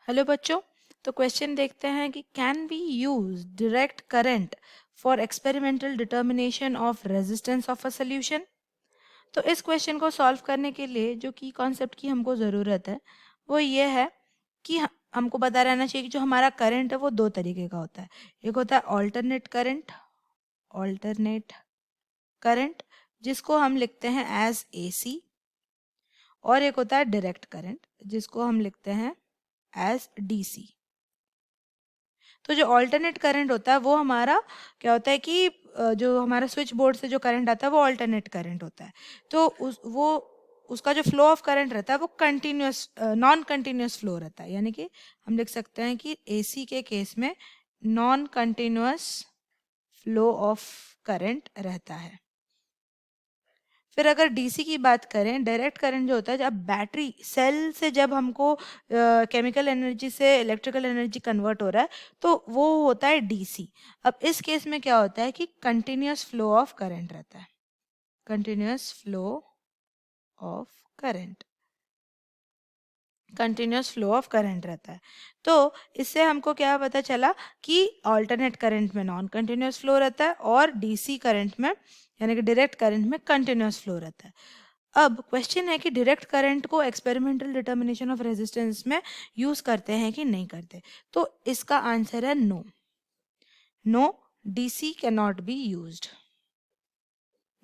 Hello बच्चों। तो question देखते हैं कि can be use direct current for experimental determination of resistance of a solution. तो इस क्वेश्चन को सॉल्व करने के लिए जो की कॉन्सेप्ट की हमको ज़रूरत है वो ये है कि हमको पता रहना चाहिए कि जो हमारा करंट है वो दो तरीके का होता है। एक होता है ऑल्टरनेट करंट जिसको हम लिखते हैं एज एसी, और एक होता है डायरेक्ट करंट जिसको हम लिखते हैं एज डीसी। तो जो अल्टरनेट करंट होता है वो हमारा क्या होता है कि जो हमारा स्विच बोर्ड से जो करंट आता है वो अल्टरनेट करंट होता है। तो उसका जो फ्लो ऑफ करंट रहता है वो कंटिन्यूस नॉन कंटिन्यूस फ्लो रहता है, यानी कि हम लिख सकते हैं कि एसी के केस में non continuous flow of current रहता है। फिर अगर डीसी की बात करें, डायरेक्ट करंट जो होता है, जब बैटरी सेल से जब हमको केमिकल एनर्जी से इलेक्ट्रिकल एनर्जी कन्वर्ट हो रहा है तो वो होता है डीसी। अब इस केस में क्या होता है कि कंटिन्यूस फ्लो ऑफ करंट रहता है, continuous flow of current, continuous flow of current रहता है। तो इससे हमको क्या पता चला कि अल्टरनेट करंट में नॉन कंटिन्यूस फ्लो रहता है और डीसी करंट में यानी कि डायरेक्ट करंट में कंटिन्यूस फ्लो रहता है। अब क्वेश्चन है कि डायरेक्ट करंट को एक्सपेरिमेंटल डिटर्मिनेशन ऑफ रेजिस्टेंस में यूज करते हैं कि नहीं करते। तो इसका आंसर है no. No, DC can not be used,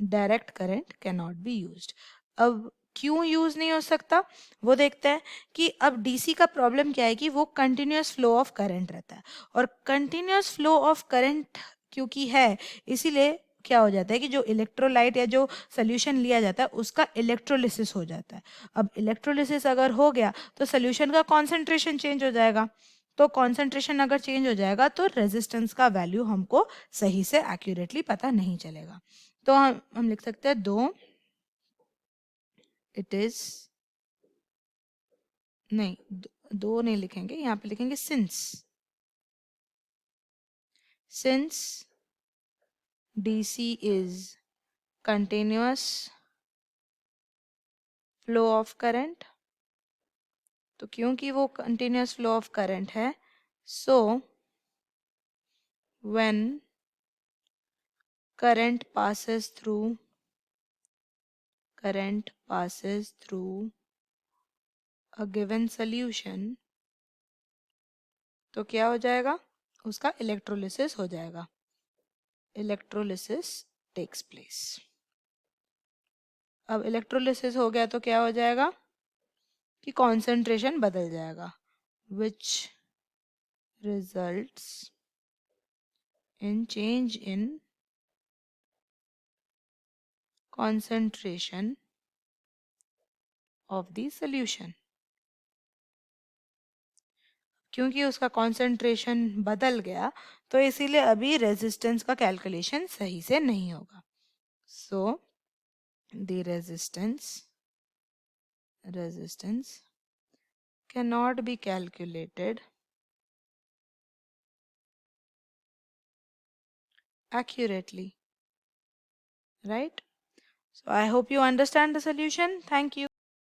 direct current can not be used. अब क्यों यूज नहीं हो सकता वो देखते हैं कि अब डीसी का प्रॉब्लम क्या है कि वो कंटिन्यूस फ्लो ऑफ करंट रहता है, और कंटिन्यूस फ्लो ऑफ करंट क्योंकि है इसीलिए क्या हो जाता है कि जो इलेक्ट्रोलाइट या जो सोल्यूशन लिया जाता है उसका इलेक्ट्रोलिसिस हो जाता है। अब इलेक्ट्रोलिसिस अगर हो गया तो सोल्यूशन का कॉन्सेंट्रेशन चेंज हो जाएगा। तो कॉन्सेंट्रेशन अगर चेंज हो जाएगा तो रेजिस्टेंस का वैल्यू हमको सही से एक्यूरेटली पता नहीं चलेगा। तो हम लिख सकते हैं दो इट इज, नहीं दो नहीं लिखेंगे, यहाँ पे लिखेंगे since DC is continuous flow of current. तो क्योंकि वो कंटिन्यूअस फ्लो ऑफ करंट है, so when current passes through a given solution, तो क्या हो जाएगा, उसका इलेक्ट्रोलिसिस हो जाएगा, इलेक्ट्रोलिसिस टेक्स प्लेस। अब इलेक्ट्रोलिसिस हो गया तो क्या हो जाएगा कि कॉन्सेंट्रेशन बदल जाएगा, which results in change in concentration of the solution। क्योंकि उसका कॉन्सेंट्रेशन बदल गया तो इसीलिए अभी रेजिस्टेंस का कैलकुलेशन सही से नहीं होगा। So the resistance cannot be calculated accurately, right? So I hope you understand the solution. Thank you.